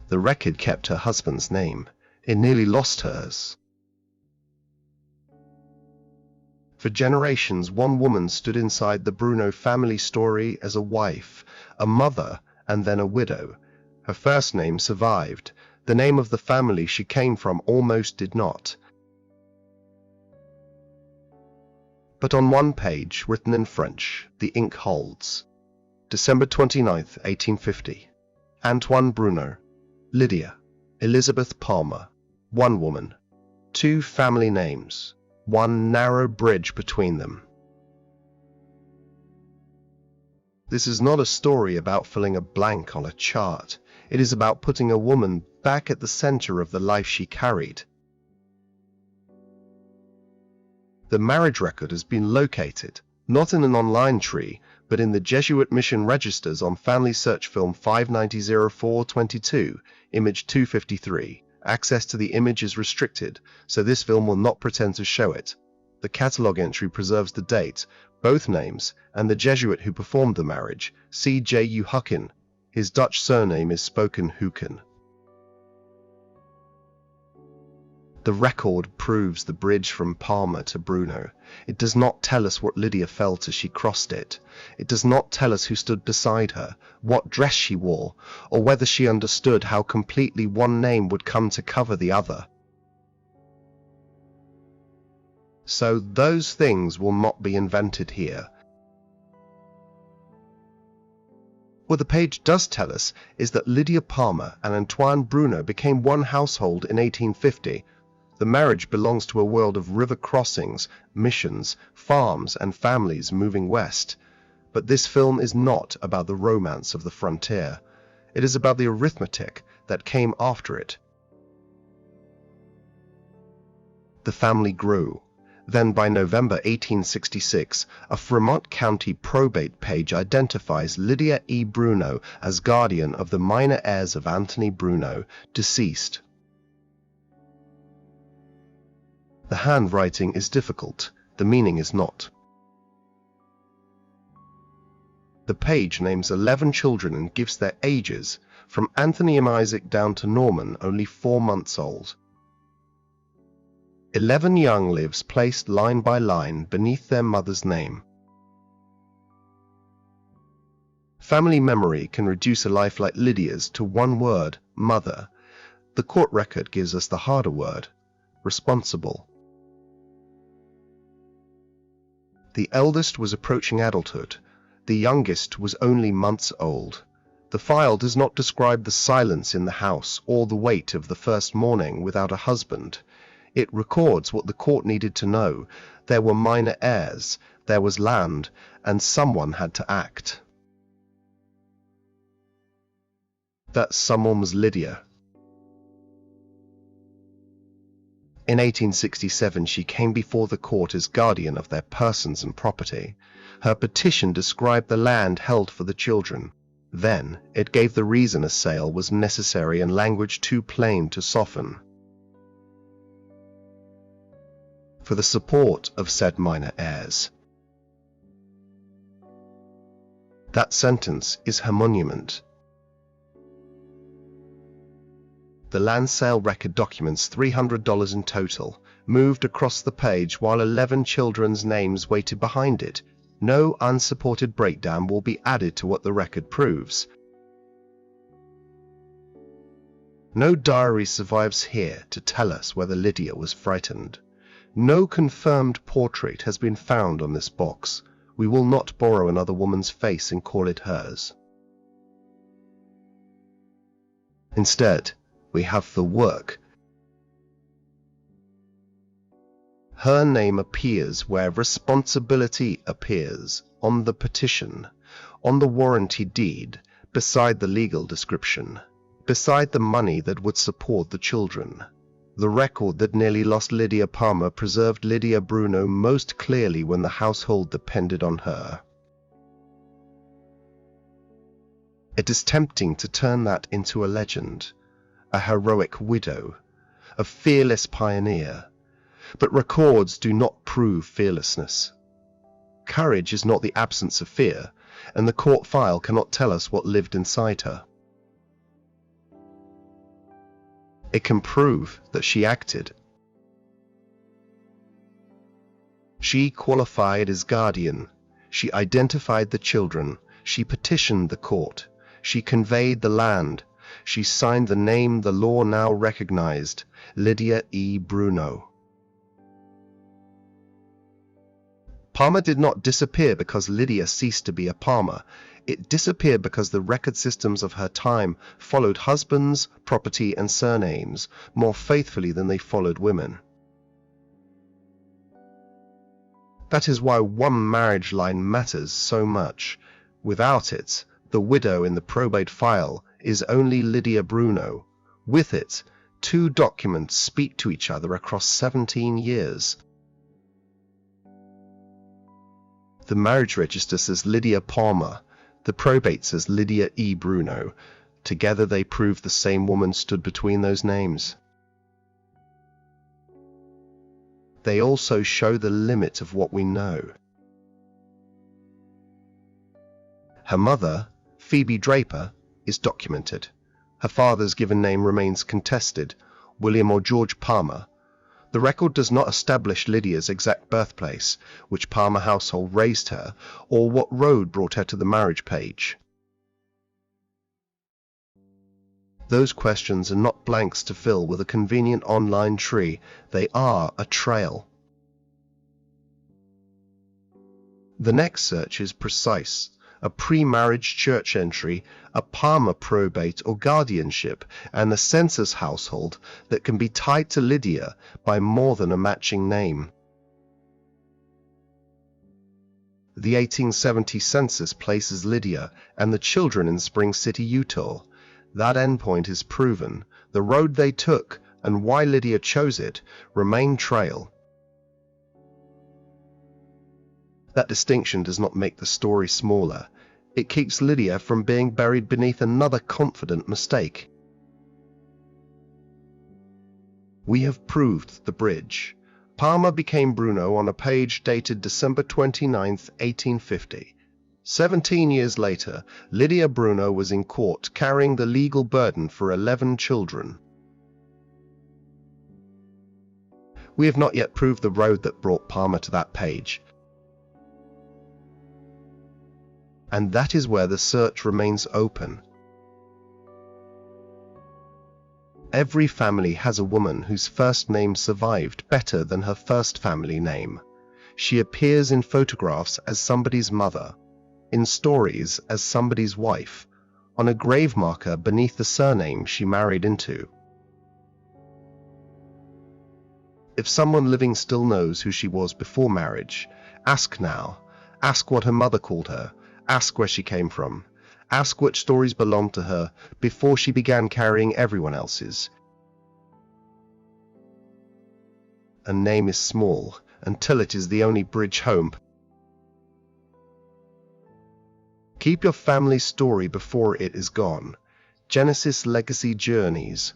The record kept her husband's name. It nearly lost hers. For generations, one woman stood inside the Bruno family story as a wife, a mother, and then a widow. Her first name survived. The name of the family she came from almost did not. But on one page, written in French, the ink holds. December 29th, 1850. Antoine Bruno. Lydia Elizabeth Palmer. One woman. Two family names. One narrow bridge between them. This is not a story about filling a blank on a chart. It is about putting a woman back at the center of the life she carried. The marriage record has been located, not in an online tree, but in the Jesuit mission registers on Family Search Film 590-422, image 253. Access to the image is restricted, so this film will not pretend to show it. The catalogue entry preserves the date, both names, and the Jesuit who performed the marriage, C.J.U. Hucken. His Dutch surname is spoken Hucken. The record proves the bridge from Palmer to Bruno. It does not tell us what Lydia felt as she crossed it. It does not tell us who stood beside her, what dress she wore, or whether she understood how completely one name would come to cover the other. So those things will not be invented here. What the page does tell us is that Lydia Palmer and Antoine Bruno became one household in 1850. The marriage belongs to a world of river crossings, missions, farms, and families moving west. But this film is not about the romance of the frontier. It is about the arithmetic that came after it. The family grew. Then by November 1866, a Fremont County probate page identifies Lydia E. Bruno as guardian of the minor heirs of Anthony Bruno, deceased. The handwriting is difficult, the meaning is not. The page names 11 children and gives their ages, from Anthony and Isaac down to Norman, only 4 months old. 11 young lives placed line by line beneath their mother's name. Family memory can reduce a life like Lydia's to one word, mother. The court record gives us the harder word, responsible. The eldest was approaching adulthood. The youngest was only months old. The file does not describe the silence in the house or the weight of the first morning without a husband. It records what the court needed to know. There were minor heirs, there was land, and someone had to act. That someone was Lydia. In 1867, she came before the court as guardian of their persons and property. Her petition described the land held for the children. Then, it gave the reason a sale was necessary in language too plain to soften. For the support of said minor heirs. That sentence is her monument. The land sale record documents $300 in total, moved across the page while 11 children's names waited behind it. No unsupported breakdown will be added to what the record proves. No diary survives here to tell us whether Lydia was frightened. No confirmed portrait has been found on this box. We will not borrow another woman's face and call it hers. Instead, we have the work. Her name appears where responsibility appears, on the petition, on the warranty deed, beside the legal description, beside the money that would support the children. The record that nearly lost Lydia Palmer preserved Lydia Bruno most clearly when the household depended on her. It is tempting to turn that into a legend, a heroic widow, a fearless pioneer. But records do not prove fearlessness. Courage is not the absence of fear, and the court file cannot tell us what lived inside her. It can prove that she acted. She qualified as guardian. She identified the children. She petitioned the court. She conveyed the land. She signed the name the law now recognized, Lydia E. Bruno. Palmer did not disappear because Lydia ceased to be a Palmer. It disappeared because the record systems of her time followed husbands, property, and surnames more faithfully than they followed women. That is why one marriage line matters so much. Without it, the widow in the probate file is only Lydia Bruno. With it, two documents speak to each other across 17 years. The marriage register says Lydia Palmer. The probate says Lydia E. Bruno. Together they prove the same woman stood between those names. They also show the limit of what we know. Her mother, Phoebe Draper, is documented. Her father's given name remains contested, William or George Palmer. The record does not establish Lydia's exact birthplace, which Palmer household raised her, or what road brought her to the marriage page. Those questions are not blanks to fill with a convenient online tree. They are a trail. The next search is precise. A pre-marriage church entry, a Palmer probate or guardianship, and a census household that can be tied to Lydia by more than a matching name. The 1870 census places Lydia and the children in Spring City, Utah. That endpoint is proven. The road they took and why Lydia chose it remain trail. That distinction does not make the story smaller. It keeps Lydia from being buried beneath another confident mistake. We have proved the bridge. Palmer became Bruno on a page dated December 29, 1850. 17 years later, Lydia Bruno was in court carrying the legal burden for 11 children. We have not yet proved the road that brought Palmer to that page. And that is where the search remains open. Every family has a woman whose first name survived better than her first family name. She appears in photographs as somebody's mother, in stories as somebody's wife, on a grave marker beneath the surname she married into. If someone living still knows who she was before marriage, ask now. Ask what her mother called her. Ask where she came from. Ask which stories belonged to her before she began carrying everyone else's. A name is small until it is the only bridge home. Keep your family story before it is gone. Genesis Legacy Journeys.